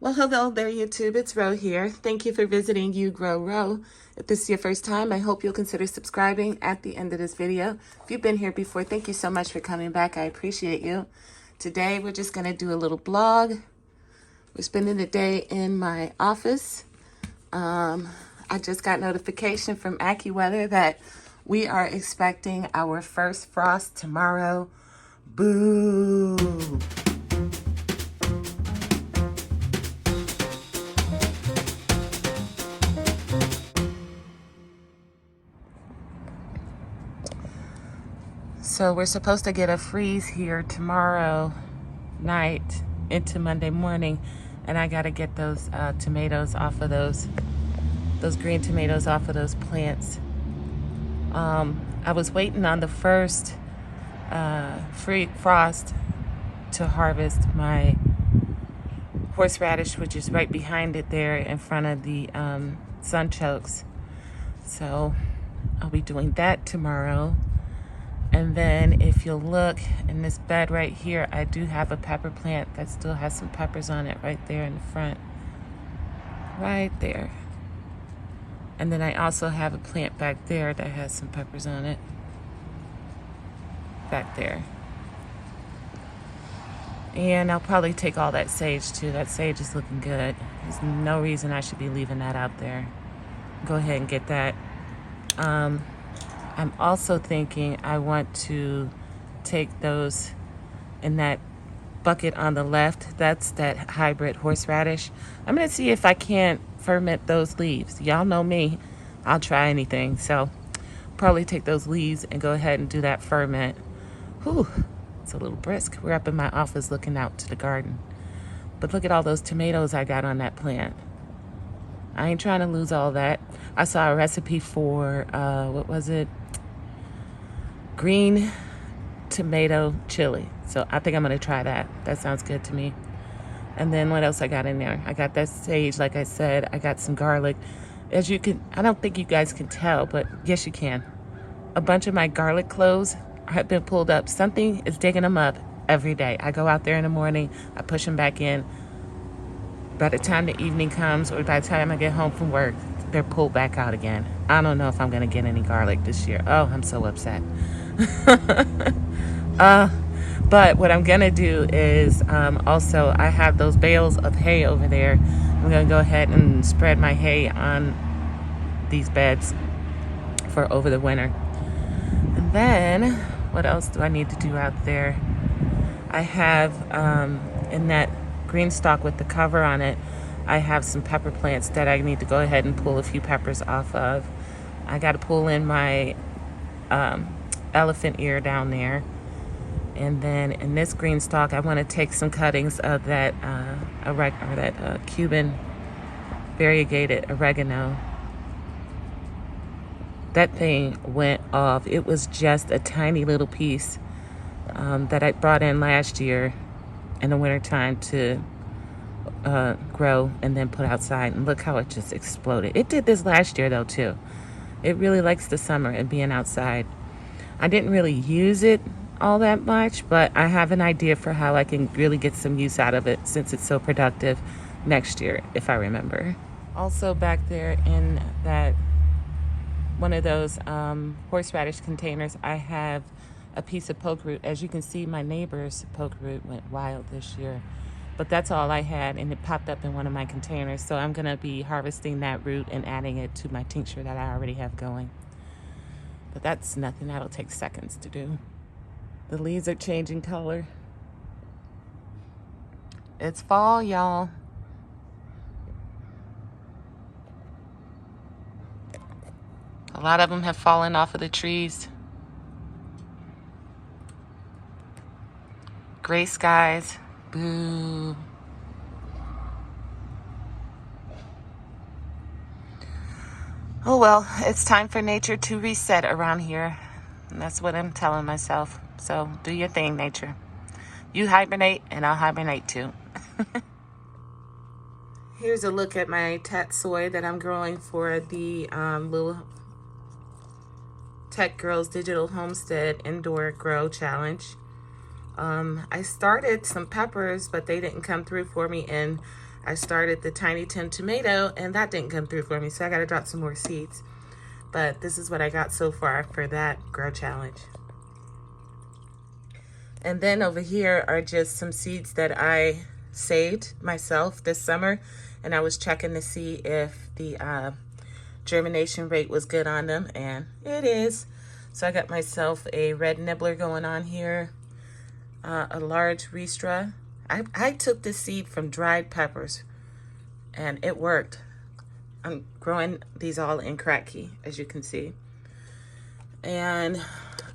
Well, hello there, YouTube. It's Ro here. Thank you for visiting You Grow Ro. If this is your first time, I hope you'll consider subscribing at the end of this video. If you've been here before, thank you so much for coming back. I appreciate you. Today, we're just going to do a little blog. We're spending the day in my office. I just got notification from AccuWeather that we are expecting our first frost tomorrow. Boo! So we're supposed to get a freeze here tomorrow night into Monday morning, and I got to get those tomatoes off of those green tomatoes off of those plants. I was waiting on the first free frost to harvest my horseradish, which is right behind it there in front of the sunchokes. So I'll be doing that tomorrow. And then if you'll look in this bed right here, I do have a pepper plant that still has some peppers on it right there in the front. Right there. And then I also have a plant back there that has some peppers on it. Back there. And I'll probably take all that sage too. That sage is looking good. There's no reason I should be leaving that out there. Go ahead and get that. I'm also thinking I want to take those in that bucket on the left. That's that hybrid horseradish. I'm going to see if I can't ferment those leaves. Y'all know me. I'll try anything. So probably take those leaves and go ahead and do that ferment. Whew, it's a little brisk. We're up in my office looking out to the garden. But look at all those tomatoes I got on that plant. I ain't trying to lose all that. I saw a recipe for, what was it? Green tomato chili. So I think I'm going to try that. That sounds good to me. And then what else I got in there? I got that sage, like I said. I got some garlic. As you can, I don't think you guys can tell, but yes, you can. A bunch of my garlic cloves have been pulled up. Something is digging them up every day. I go out there in the morning. I push them back in. By the time the evening comes, or by the time I get home from work, they're pulled back out again. I don't know if I'm going to get any garlic this year. Oh, I'm so upset. But what I'm going to do is also I have those bales of hay over there. I'm going to go ahead and spread my hay on these beds for over the winter. And then what else do I need to do out there? I have in that green stalk with the cover on it, I have some pepper plants that I need to go ahead and pull a few peppers off of. I got to pull in my elephant ear down there. And then in this green stalk, I want to take some cuttings of that Cuban variegated oregano. That thing went off. It was just a tiny little piece that I brought in last year in the wintertime to grow and then put outside. And look how it just exploded. It did this last year though too. It really likes the summer and being outside. I didn't really use it all that much, but I have an idea for how I can really get some use out of it since it's so productive next year, if I remember. Also back there in that one of those horseradish containers, I have a piece of poke root. As you can see, my neighbor's poke root went wild this year, but that's all I had, and it popped up in one of my containers. So I'm gonna be harvesting that root and adding it to my tincture that I already have going. But that's nothing, that'll take seconds to do. The leaves are changing color. It's fall, y'all. A lot of them have fallen off of the trees. Gray skies. Boo. Oh well, it's time for nature to reset around here. And that's what I'm telling myself. So do your thing, nature. You hibernate and I'll hibernate too. Here's a look at my tatsoi that I'm growing for the little Tech Girls Digital Homestead Indoor Grow Challenge. I started some peppers, but they didn't come through for me, and I started the Tiny Tim tomato, and that didn't come through for me, so I gotta drop some more seeds. But this is what I got so far for that grow challenge. And then over here are just some seeds that I saved myself this summer, and I was checking to see if the germination rate was good on them, and it is. So I got myself a red nibbler going on here, a large ristra. I took the seed from dried peppers, and it worked. I'm growing these all in Kratky, as you can see. And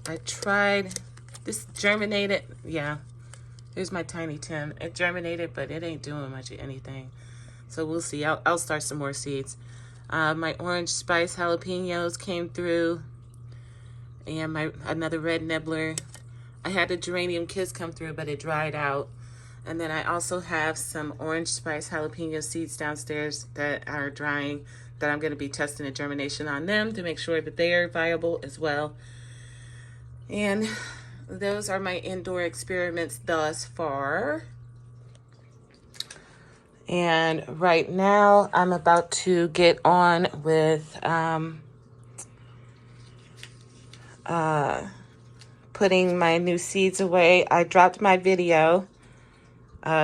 I tried, this germinated, yeah. Here's my Tiny Tim. It germinated, but it ain't doing much of anything. So we'll see. I'll start some more seeds. My orange spice jalapenos came through, and another red nibbler. I had a geranium kiss come through, but it dried out. And then I also have some orange spice jalapeno seeds downstairs that are drying, that I'm going to be testing the germination on them to make sure that they are viable as well. And those are my indoor experiments thus far. And right now I'm about to get on with putting my new seeds away. I dropped my video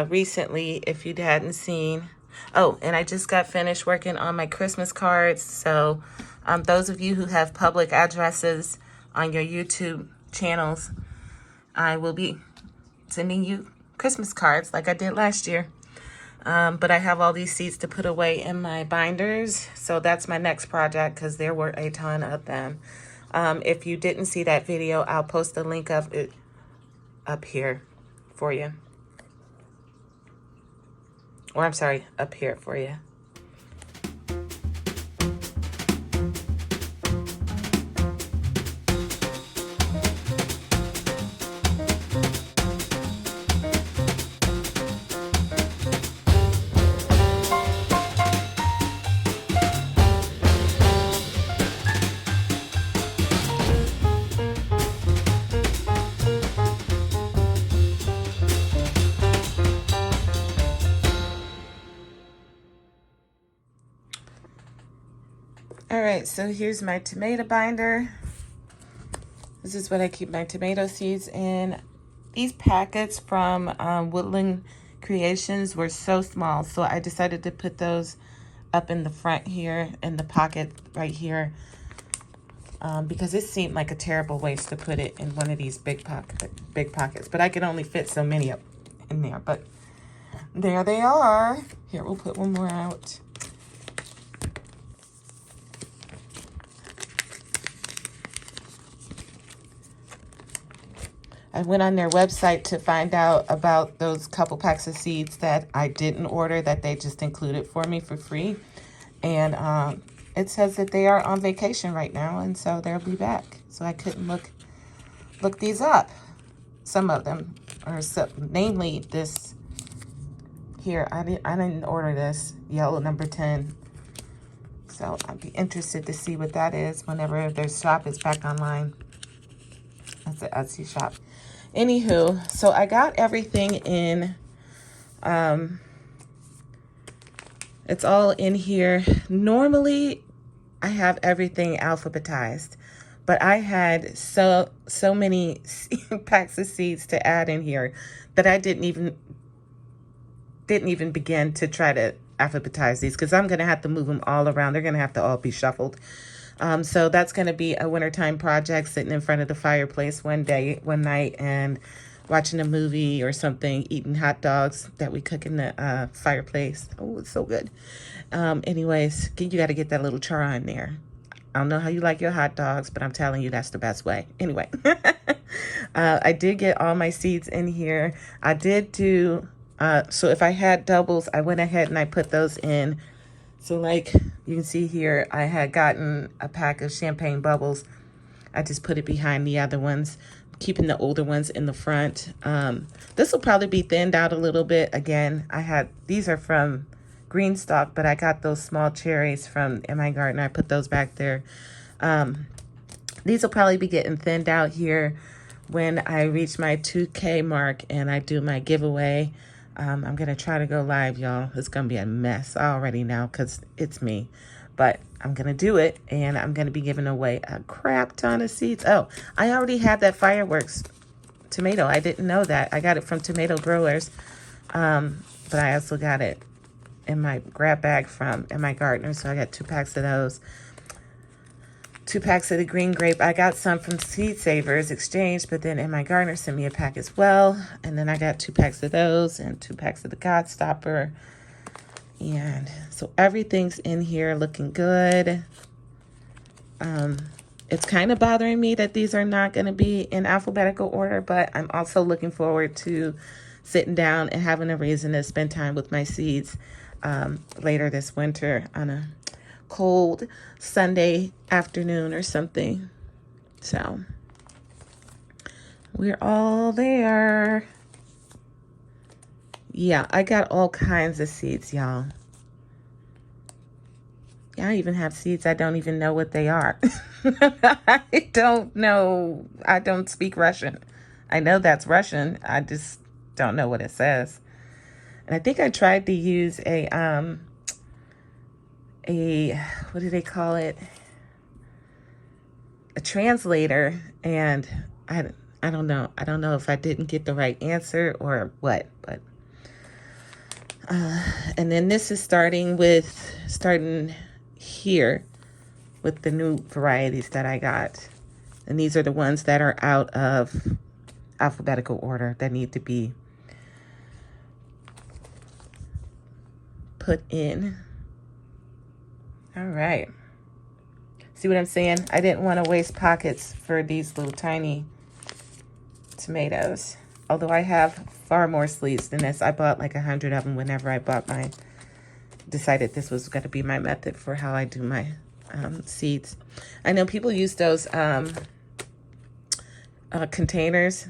recently, if you hadn't seen. Oh, and I just got finished working on my Christmas cards. So those of you who have public addresses on your YouTube channels, I will be sending you Christmas cards like I did last year. But I have all these seeds to put away in my binders. So that's my next project, because there were a ton of them. If you didn't see that video, I'll post a link of it up here for you. Or I'm sorry, up here for you. All right, so here's my tomato binder. This is what I keep my tomato seeds in. These packets from Woodland Creations were so small, so I decided to put those up in the front here, in the pocket right here, because it seemed like a terrible waste to put it in one of these big pockets. But I could only fit so many up in there. But there they are. Here, we'll put one more out. I went on their website to find out about those couple packs of seeds that I didn't order, that they just included for me for free. And it says that they are on vacation right now, and so they'll be back. So I couldn't look these up. Some of them, or namely this here. I didn't order this yellow number 10. So I'd be interested to see what that is whenever their shop is back online. That's the Etsy shop. Anywho, so I got everything in, it's all in here. Normally, I have everything alphabetized, but I had so many packs of seeds to add in here that I didn't even begin to try to alphabetize these, because I'm going to have to move them all around. They're going to have to all be shuffled. So that's going to be a wintertime project, sitting in front of the fireplace one night and watching a movie or something, eating hot dogs that we cook in the fireplace. Oh, it's so good. Anyways, you got to get that little char in there. I don't know how you like your hot dogs, but I'm telling you, that's the best way. Anyway, I did get all my seeds in here. I did do, so if I had doubles, I went ahead and I put those in. So like you can see here, I had gotten a pack of champagne bubbles. I just put it behind the other ones, keeping the older ones in the front. This will probably be thinned out a little bit. Again, these are from Greenstock, but I got those small cherries from Aerogarden. I put those back there. These will probably be getting thinned out here when I reach my 2K mark and I do my giveaway. I'm going to try to go live, y'all. It's going to be a mess. I already know because it's me. But I'm going to do it, and I'm going to be giving away a crap ton of seeds. Oh, I already had that fireworks tomato. I didn't know that. I got it from Tomato Growers. But I also got it in my grab bag from in my gardener. So I got 2 packs of those. 2 packs of the green grape. I got some from Seed Savers Exchange, but then in my gardener sent me a pack as well. And then I got 2 packs of those and 2 packs of the God Stopper. And so everything's in here looking good. It's kind of bothering me that these are not going to be in alphabetical order, but I'm also looking forward to sitting down and having a reason to spend time with my seeds later this winter on a cold Sunday afternoon or something. So we're all there. Yeah, I got all kinds of seeds, y'all. Yeah, I even have seeds I don't even know what they are. I don't know. I don't speak Russian. I know that's Russian. I just don't know what it says. And I think I tried to use a what do they call it? A translator, and I don't know. I don't know if I didn't get the right answer or what, but and then this is starting here with the new varieties that I got. And these are the ones that are out of alphabetical order that need to be put in. All right. See what I'm saying? I didn't want to waste pockets for these little tiny tomatoes. Although I have far more sleeves than this. I bought like 100 of them whenever I decided this was going to be my method for how I do my seeds. I know people use those containers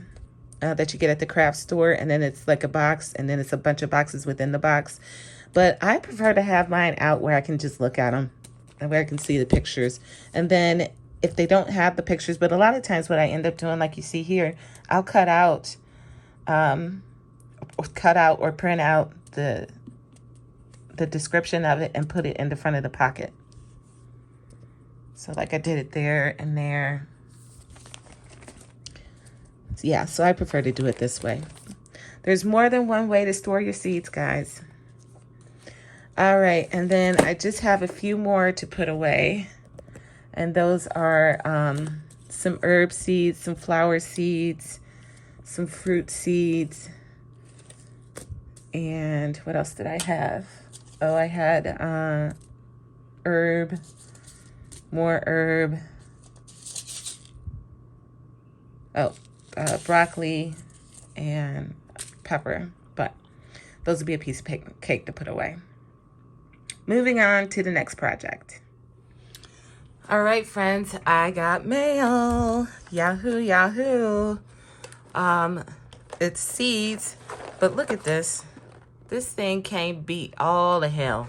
that you get at the craft store, and then it's like a box, and then it's a bunch of boxes within the box. But I prefer to have mine out where I can just look at them and where I can see the pictures. And then if they don't have the pictures, but a lot of times what I end up doing, like you see here, I'll cut out or print out the description of it and put it in the front of the pocket. So like I did it there and there. Yeah, so I prefer to do it this way. There's more than one way to store your seeds, guys. All right, and then I just have a few more to put away. And those are some herb seeds, some flower seeds, some fruit seeds. And what else did I have? Oh, I had herb, more herb. Oh, broccoli and pepper. But those would be a piece of cake to put away. Moving on to the next project. All right, friends, I got mail. Yahoo, Yahoo. It's seeds, but look at this. This thing can't beat all the hell.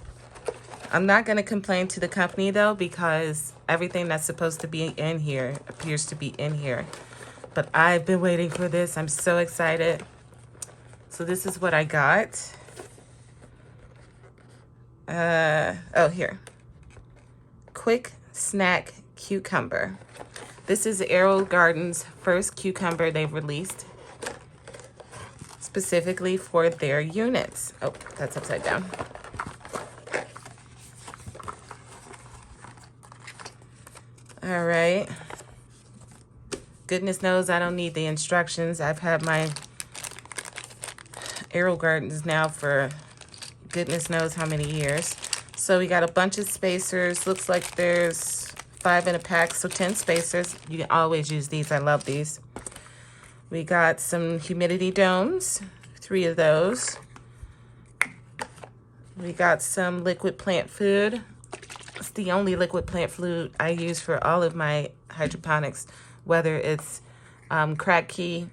I'm not going to complain to the company, though, because everything that's supposed to be in here appears to be in here. But I've been waiting for this. I'm so excited. So this is what I got. Oh, here. Quick Snack Cucumber. This is Aerogarden's first cucumber they've released specifically for their units. Oh, that's upside down. All right. Goodness knows I don't need the instructions. I've had my Aerogardens now for goodness knows how many years. So we got a bunch of spacers. Looks like there's 5 in a pack, so 10 spacers. You can always use these. I love these. We got some humidity domes, 3 of those. We got some liquid plant food. It's the only liquid plant food I use for all of my hydroponics, whether it's Kratky,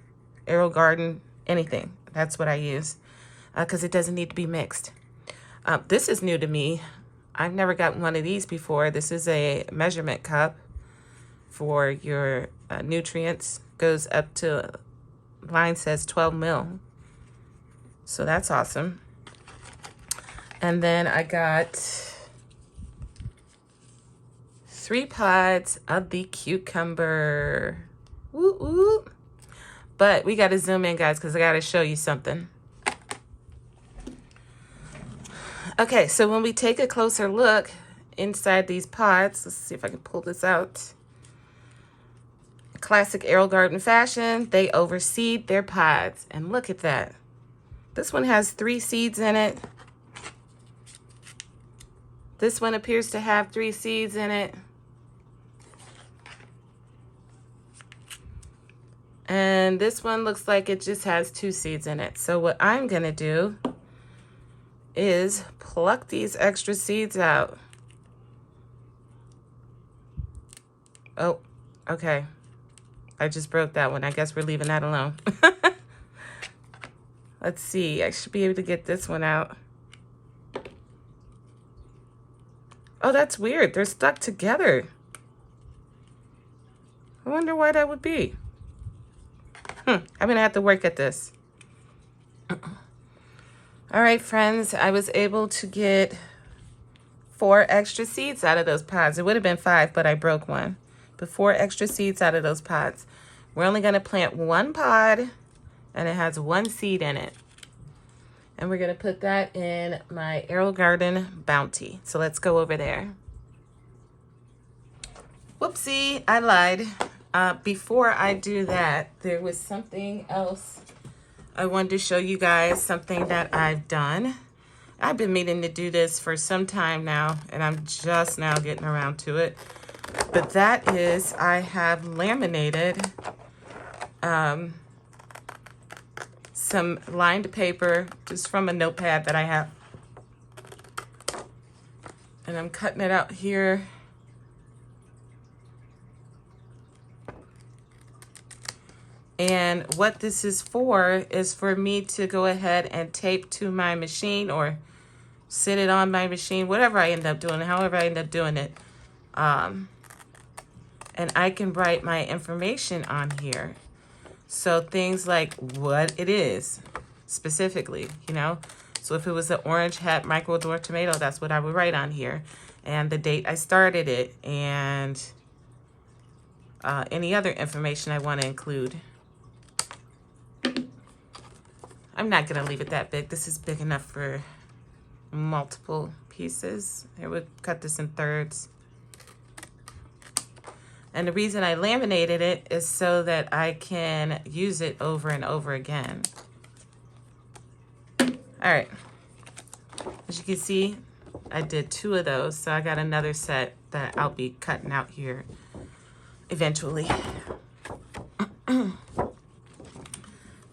Aerogarden, anything. That's what I use because it doesn't need to be mixed. This is new to me. I've never gotten one of these before. This is a measurement cup for your nutrients. goes up to, line says 12 mil. So that's awesome. And then I got 3 pods of the cucumber. Woo woo. But we got to zoom in, guys, because I got to show you something. Okay, so when we take a closer look inside these pods, let's see if I can pull this out. Classic Aerogarden fashion, they overseed their pods. And look at that. This one has 3 seeds in it. This one appears to have 3 seeds in it. And this one looks like it just has 2 seeds in it. So what I'm gonna do is pluck these extra seeds out. Oh, okay. I just broke that one. I guess we're leaving that alone. Let's see. I should be able to get this one out. Oh, that's weird. They're stuck together. I wonder why that would be. I'm going to have to work at this. All right, friends. I was able to get 4 extra seeds out of those pods. It would have been 5, but I broke one. But 4 extra seeds out of those pods. We're only going to plant 1 pod, and it has 1 seed in it. And we're going to put that in my Aerogarden Bounty. So let's go over there. Whoopsie, I lied. Before I do that, there was something else I wanted to show you guys, something that I've done. I've been meaning to do this for some time now, and I'm just now getting around to it. But that is, I have laminated some lined paper just from a notepad that I have. And I'm cutting it out here. And what this is for me to go ahead and tape to my machine or sit it on my machine, whatever I end up doing, however I end up doing it. And I can write my information on here. So things like what it is specifically, you know. So if it was an orange hat micro-door tomato, that's what I would write on here. And the date I started it and any other information I want to include. I'm not going to leave it that big. This is big enough for multiple pieces. I would cut this in thirds. And the reason I laminated it is so that I can use it over and over again. All right. As you can see, I did 2 of those. So I got another set that I'll be cutting out here eventually.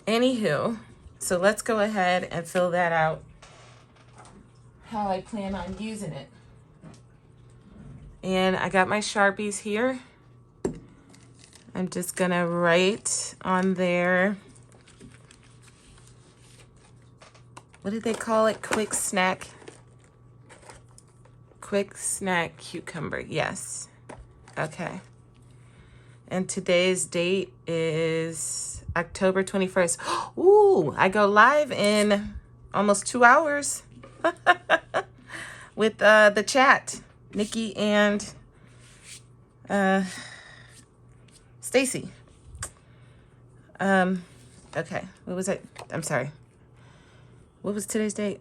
Anywho, so let's go ahead and fill that out how I plan on using it. And I got my Sharpies here. I'm just gonna write on there, what did they call it? Quick snack cucumber, yes. Okay. And today's date is October 21st. Ooh, I go live in almost 2 hours with the chat, Nikki and Stacy. Okay, what was it? I'm sorry. What was today's date?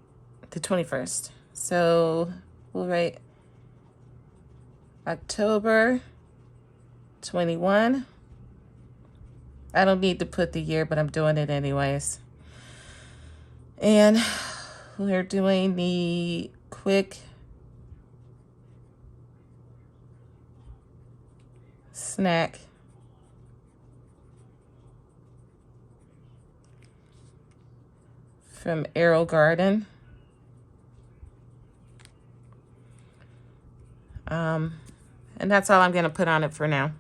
The 21st. So we'll write October 21. I don't need to put the year, but I'm doing it anyways. And we're doing the quick snack from Aerogarden. And that's all I'm going to put on it for now.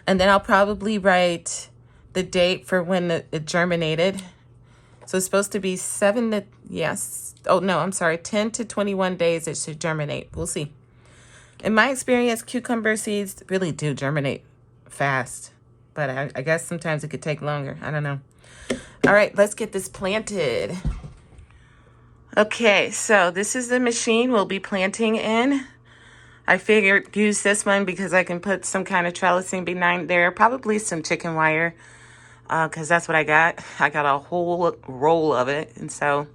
And then I'll probably write the date for when it germinated. So it's supposed to be 10 to 21 days it should germinate. We'll see. In my experience, cucumber seeds really do germinate fast. but I guess sometimes it could take longer. I don't know. All right, let's get this planted. Okay, so this is the machine we'll be planting in. I figured use this one because I can put some kind of trellising behind there, probably some chicken wire, because that's what I got. I got a whole roll of it, and so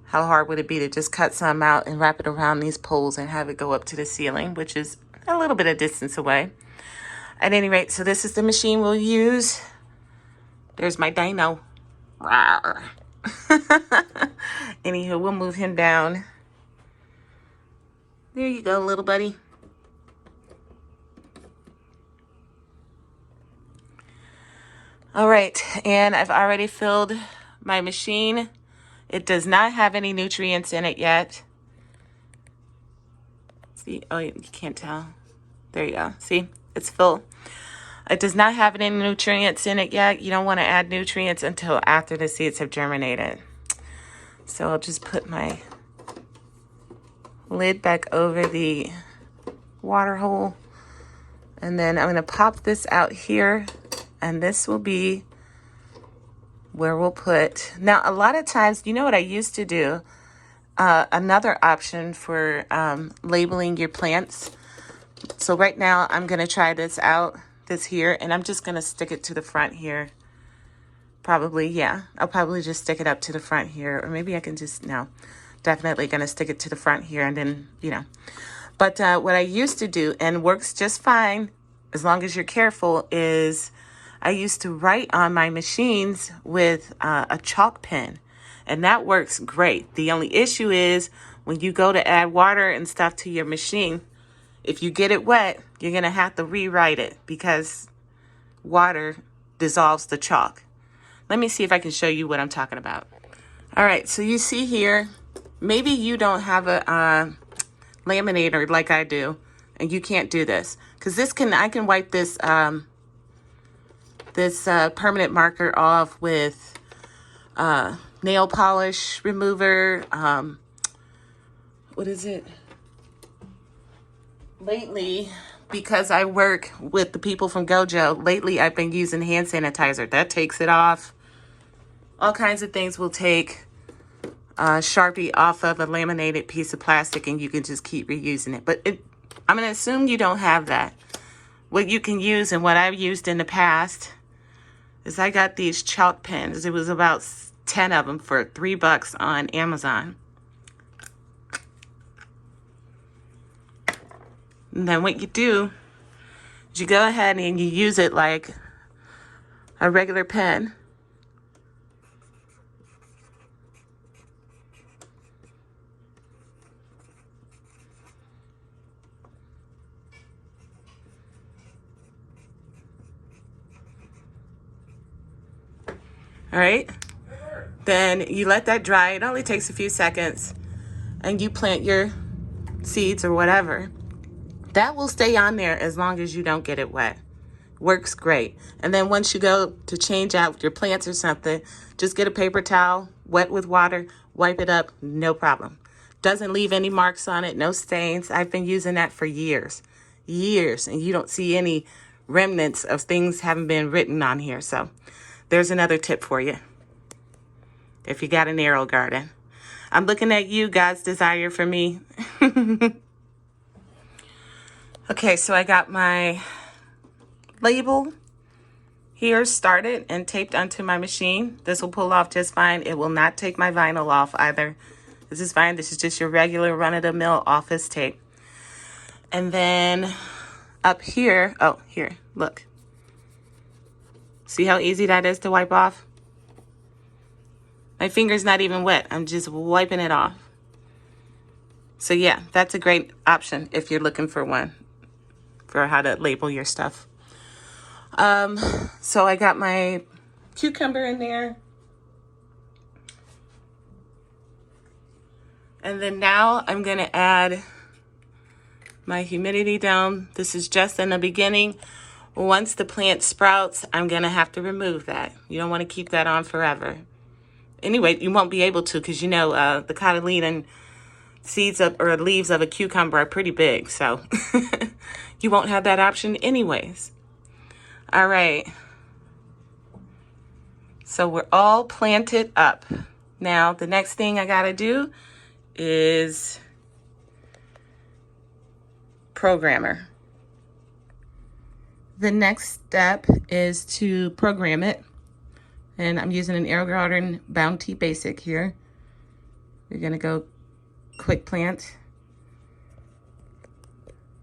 how hard would it be to just cut some out and wrap it around these poles and have it go up to the ceiling, which is a little bit of distance away. At any rate, so this is the machine we'll use. There's my dino. Rawr. Anywho, we'll move him down. There you go, little buddy. All right, and I've already filled my machine. It does not have any nutrients in it yet. See, oh, you can't tell. There you go. See, it's full. It does not have any nutrients in it yet. You don't want to add nutrients until after the seeds have germinated. So I'll just put my lid back over the water hole. And then I'm going to pop this out here. And this will be where we'll put. Now, a lot of times, you know what I used to do? Another option for labeling your plants. So right now, I'm going to try this out, this here. And I'm just going to stick it to the front here. Probably, yeah. I'll probably just stick it up to the front here. Or maybe I can just, no. Definitely going to stick it to the front here and then, you know. But what I used to do, and works just fine, as long as you're careful, is I used to write on my machines with a chalk pen. And that works great. The only issue is when you go to add water and stuff to your machine, if you get it wet, you're going to have to rewrite it because water dissolves the chalk. Let me see if I can show you what I'm talking about. All right, so you see here, maybe you don't have a laminator like I do, and you can't do this. Because I can wipe this permanent marker off with nail polish remover. What is it? Lately, because I work with the people from Gojo, lately I've been using hand sanitizer. That takes it off. All kinds of things will take Sharpie off of a laminated piece of plastic and you can just keep reusing it. But I'm going to assume you don't have that. What you can use and what I've used in the past is I got these chalk pens. It was about 10 of them for $3 on Amazon. And then what you do is you go ahead and you use it like a regular pen. All right, then you let that dry. It only takes a few seconds and you plant your seeds or whatever. That will stay on there as long as you don't get it wet. Works great. And then once you go to change out your plants or something, just get a paper towel, wet with water, wipe it up, no problem. Doesn't leave any marks on it, no stains. I've been using that for years, and you don't see any remnants of things haven't been written on here. So there's another tip for you. If you got an Aerogarden. I'm looking at you, God's desire for me. Okay, so I got my label here started and taped onto my machine. This will pull off just fine. It will not take my vinyl off either. This is fine. This is just your regular run-of-the-mill office tape. And then up here, oh, here, look. See how easy that is to wipe off? My finger's not even wet. I'm just wiping it off. So yeah, that's a great option if you're looking for one, for how to label your stuff. So I got my cucumber in there. And then now I'm going to add my humidity dome. This is just in the beginning. Once the plant sprouts, I'm going to have to remove that. You don't want to keep that on forever. Anyway, you won't be able to because, you know, the cotyledon seeds or leaves of a cucumber are pretty big. So you won't have that option anyways. All right. So we're all planted up. Now, the next thing I gotta do is programmer. The next step is to program it. And I'm using an Aerogarden Bounty Basic here. We're gonna go quick plant.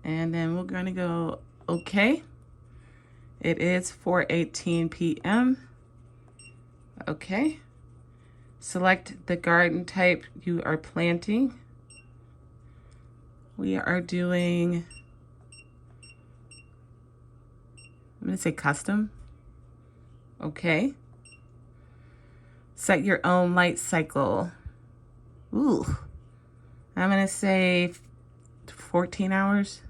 And then we're gonna go okay. It is 4:18 p.m. Okay. Select the garden type you are planting. We are doing, I'm gonna say custom. Okay. Set your own light cycle. Ooh. I'm gonna say 14 hours.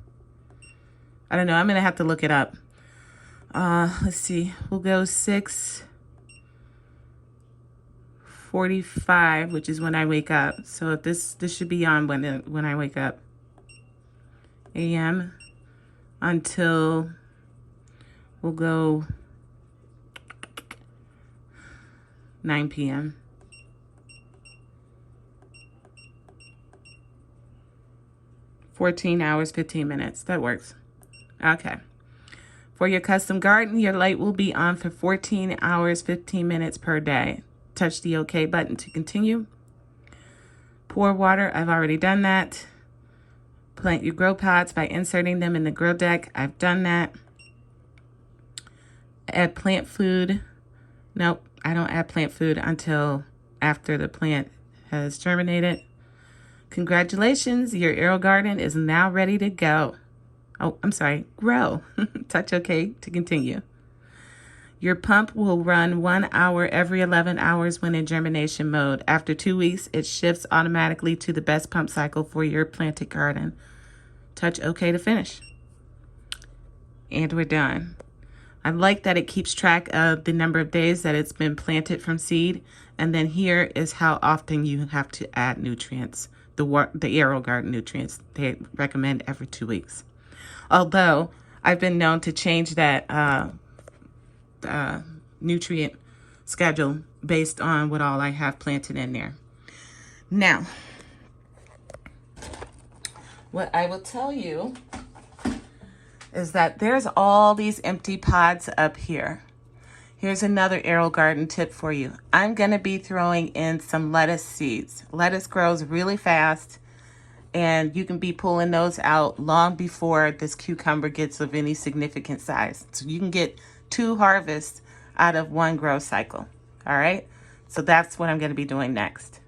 I don't know, I'm gonna have to look it up. Let's see, we'll go 6:45, which is when I wake up. So if this should be on when I wake up. AM until we'll go 9 p.m. $14 hours, 15 minutes. That works. Okay. For your custom garden, your light will be on for 14 hours, 15 minutes per day. Touch the OK button to continue. Pour water. I've already done that. Plant your grow pots by inserting them in the grow deck. I've done that. Add plant food. Nope, I don't add plant food until after the plant has germinated. Congratulations, your Aerogarden is now ready to go. Oh, I'm sorry, grow. Touch OK to continue. Your pump will run 1 hour every 11 hours when in germination mode. After 2 weeks, it shifts automatically to the best pump cycle for your planted garden. Touch OK to finish. And we're done. I like that it keeps track of the number of days that it's been planted from seed. And then here is how often you have to add nutrients. The Aerogarden nutrients, they recommend every 2 weeks. Although I've been known to change that nutrient schedule based on what all I have planted in there. Now, what I will tell you is that there's all these empty pods up here. Here's another Aerogarden tip for you. I'm gonna be throwing in some lettuce seeds. Lettuce grows really fast, and you can be pulling those out long before this cucumber gets of any significant size. So you can get 2 harvests out of 1 grow cycle. All right, so that's what I'm gonna be doing next.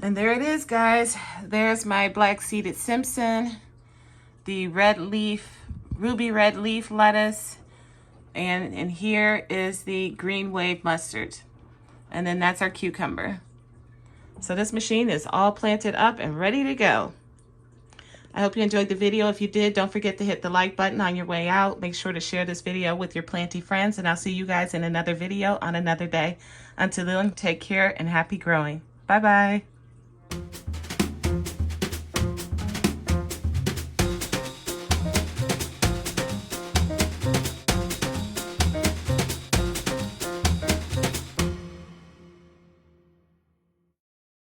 And there it is, guys. There's my black-seeded Simpson, the ruby red leaf lettuce, and here is the green wave mustard. And then that's our cucumber. So this machine is all planted up and ready to go. I hope you enjoyed the video. If you did, don't forget to hit the like button on your way out. Make sure to share this video with your planty friends, and I'll see you guys in another video on another day. Until then, take care and happy growing. Bye-bye.